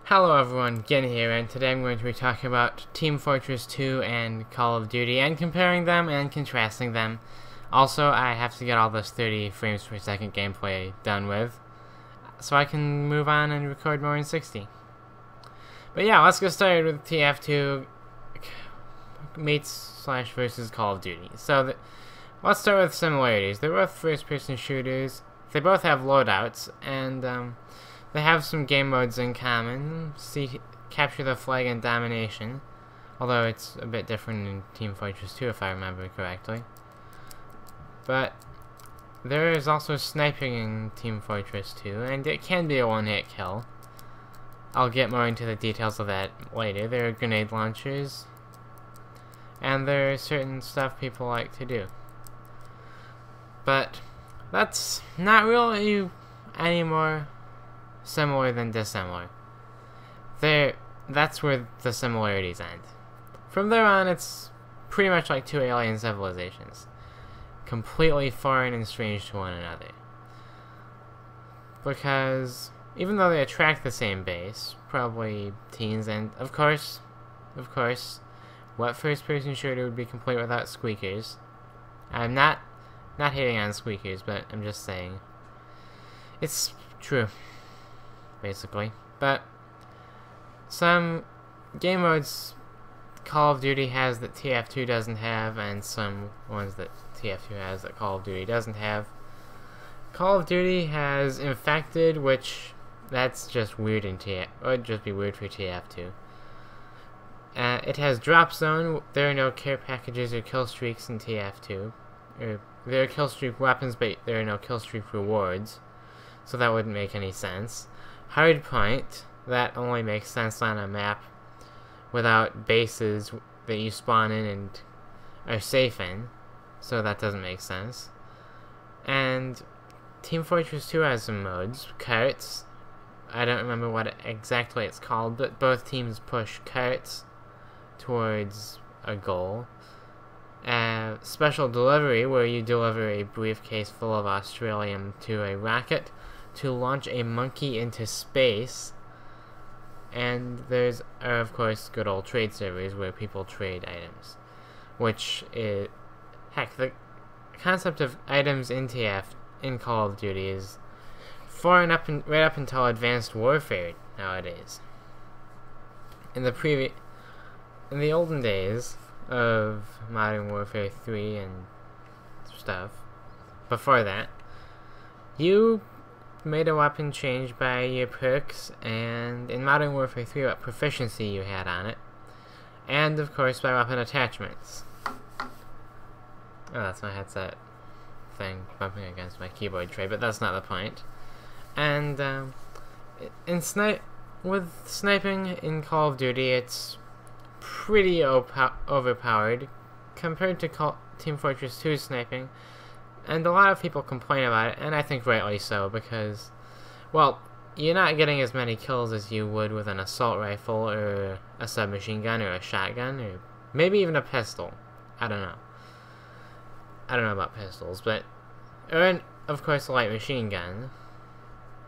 Hello everyone, Gen here, and today I'm going to be talking about Team Fortress 2 and Call of Duty, and comparing them and contrasting them. Also, I have to get all this 30 frames per second gameplay done with, so I can move on and record more in 60. But yeah, let's get started with TF2 mates / versus Call of Duty. So, let's start with similarities. They're both first-person shooters, they both have loadouts, and they have some game modes in common. Capture the flag and domination, although it's a bit different in Team Fortress 2 if I remember correctly. But there is also sniping in Team Fortress 2, and it can be a one-hit kill. I'll get more into the details of that later. There are grenade launchers, and there are certain stuff people like to do. But that's not really any more similar than dissimilar. That's where the similarities end. From there on, it's pretty much like two alien civilizations, completely foreign and strange to one another. Because even though they attract the same base, probably teens, and of course, what first-person shooter would be complete without squeakers? I'm not hating on squeakers, but I'm just saying it's true, basically. But some game modes Call of Duty has that TF2 doesn't have, and some ones that TF2 has that Call of Duty doesn't have. Call of Duty has Infected, which that's just weird in TF. It would just be weird for TF2. It has Drop Zone. There are no care packages or kill streaks in TF2. There are kill streak weapons, but there are no kill streak rewards, so that wouldn't make any sense. Hardpoint, that only makes sense on a map without bases that you spawn in and are safe in, so that doesn't make sense. And Team Fortress 2 has some modes. Carts, I don't remember what exactly it's called, but both teams push carts towards a goal. Special delivery, where you deliver a briefcase full of Australium to a rocket to launch a monkey into space. And there's, of course, good old trade servers where people trade items, which is, heck, the concept of items in Call of Duty is right up until Advanced Warfare nowadays. In the olden days of Modern Warfare 3 and stuff, before that, you made a weapon change by your perks, and in Modern Warfare 3 what proficiency you had on it, and of course by weapon attachments. Oh, that's my headset thing bumping against my keyboard tray, but that's not the point. And with sniping in Call of Duty, it's pretty overpowered compared to Team Fortress 2 sniping. And a lot of people complain about it, and I think rightly so, because, well, you're not getting as many kills as you would with an assault rifle, or a submachine gun, or a shotgun, or maybe even a pistol. I don't know. I don't know about pistols, but, or, of course, a light machine gun.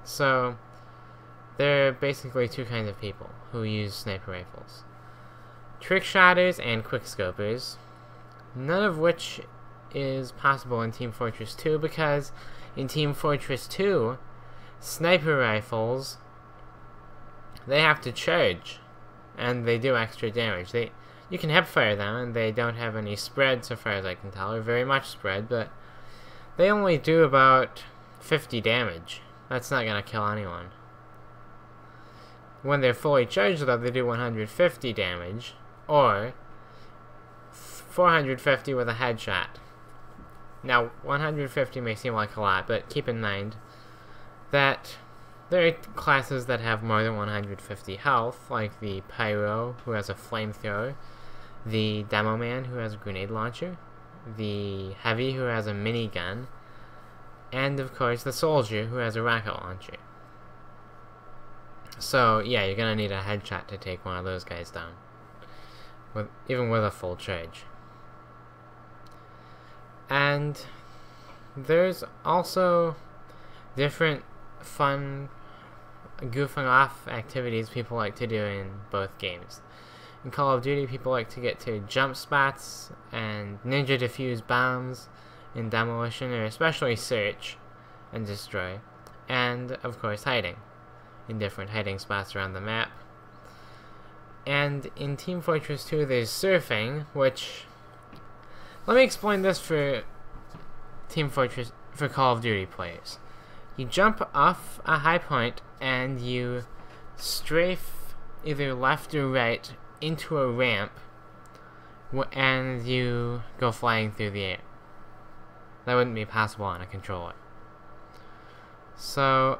So, there are basically two kinds of people who use sniper rifles. Trick shotters and quickscopers, none of which is possible in Team Fortress 2, because in Team Fortress 2, sniper rifles, they have to charge, and they do extra damage. You can hipfire them, and they don't have any spread so far as I can tell, or very much spread, but they only do about 50 damage. That's not gonna kill anyone. When they're fully charged though, they do 150 damage, or 450 with a headshot. Now, 150 may seem like a lot, but keep in mind that there are classes that have more than 150 health, like the Pyro, who has a flamethrower, the Demo Man, who has a grenade launcher, the Heavy, who has a minigun, and of course the Soldier, who has a rocket launcher. So, yeah, you're gonna need a headshot to take one of those guys down, even with a full charge. And there's also different fun goofing off activities people like to do in both games. In Call of Duty, people like to get to jump spots and ninja defuse bombs in demolition, or especially search and destroy. And, of course, hiding in different hiding spots around the map. And in Team Fortress 2, there's surfing, which... Let me explain this for Call of Duty players. You jump off a high point and you strafe either left or right into a ramp, and you go flying through the air. That wouldn't be possible on a controller. So,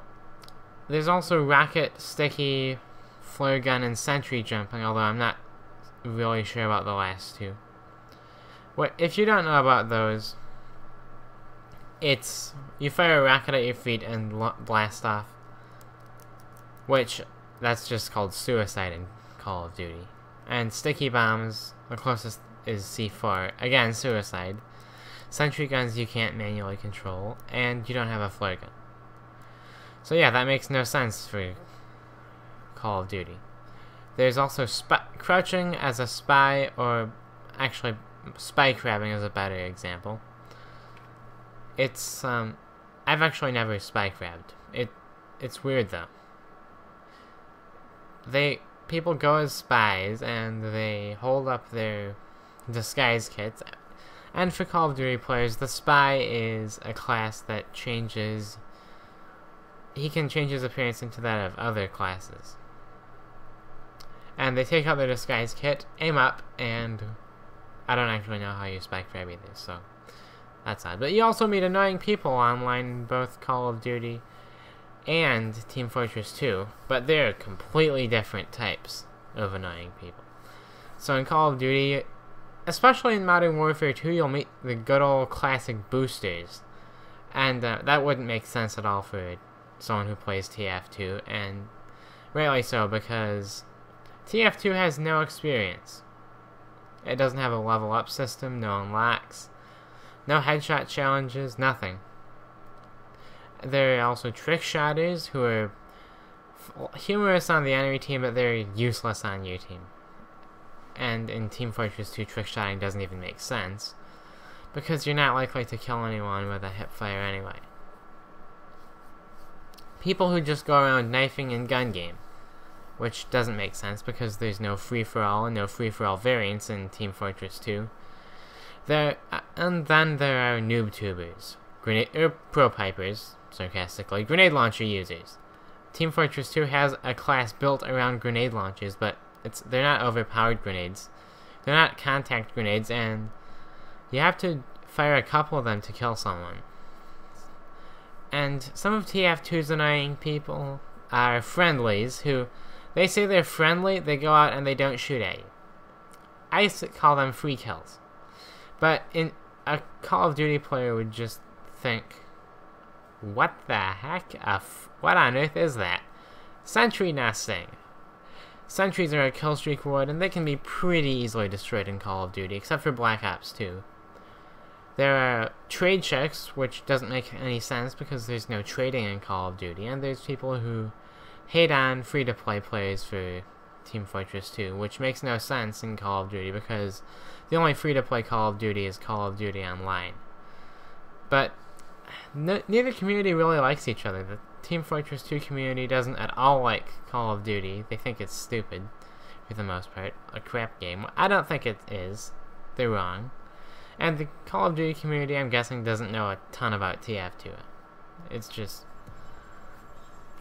there's also rocket, sticky, flare gun, and sentry jumping, although I'm not really sure about the last two. If you don't know about those, it's you fire a rocket at your feet and blast off, which that's just called suicide in Call of Duty. And sticky bombs, the closest is C4, again suicide. Sentry guns you can't manually control, and you don't have a flare gun. So yeah, that makes no sense for Call of Duty. There's also crouching as a spy, or actually spy crabbing is a better example. It's I've actually never spy crabbed. It's weird though. People go as spies and they hold up their disguise kits. And for Call of Duty players, the spy is a class that changes. He can change his appearance into that of other classes. And they take out their disguise kit, aim up, and I don't actually know how you spy crab either, so that's odd. But you also meet annoying people online in both Call of Duty and Team Fortress 2, but they're completely different types of annoying people. So in Call of Duty, especially in Modern Warfare 2, you'll meet the good old classic boosters, and that wouldn't make sense at all for someone who plays TF2, and rightly so, because TF2 has no experience. It doesn't have a level up system, no unlocks, no headshot challenges, nothing. There are also trick shotters who are humorous on the enemy team, but they're useless on your team. And in Team Fortress 2, trick shotting doesn't even make sense, because you're not likely to kill anyone with a hipfire anyway. People who just go around knifing in gun game, which doesn't make sense because there's no free-for-all and no free-for-all variants in Team Fortress 2. And then there are noob tubers, pro pipers, sarcastically, grenade launcher users. Team Fortress 2 has a class built around grenade launchers, but they're not overpowered grenades. They're not contact grenades, and you have to fire a couple of them to kill someone. And some of TF2's annoying people are friendlies who, they say they're friendly, they go out and they don't shoot at you. I call them free kills. But a Call of Duty player would just think, what the heck? What on earth is that? Sentry nesting. Sentries are a kill streak reward, and they can be pretty easily destroyed in Call of Duty, except for Black Ops 2. There are trade checks, which doesn't make any sense because there's no trading in Call of Duty, and there's people who hate on free-to-play players for Team Fortress 2, which makes no sense in Call of Duty because the only free-to-play Call of Duty is Call of Duty Online. But neither community really likes each other. The Team Fortress 2 community doesn't at all like Call of Duty. They think it's stupid, for the most part. A crap game. I don't think it is. They're wrong. And the Call of Duty community, I'm guessing, doesn't know a ton about TF2. It's just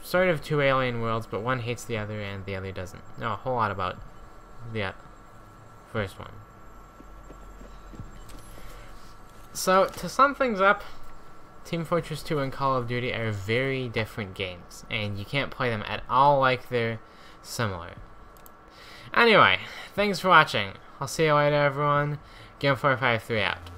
sort of two alien worlds, but one hates the other and the other doesn't know a whole lot about the first one. So, to sum things up, Team Fortress 2 and Call of Duty are very different games, and you can't play them at all like they're similar. Anyway, thanks for watching. I'll see you later, everyone. Game453 out.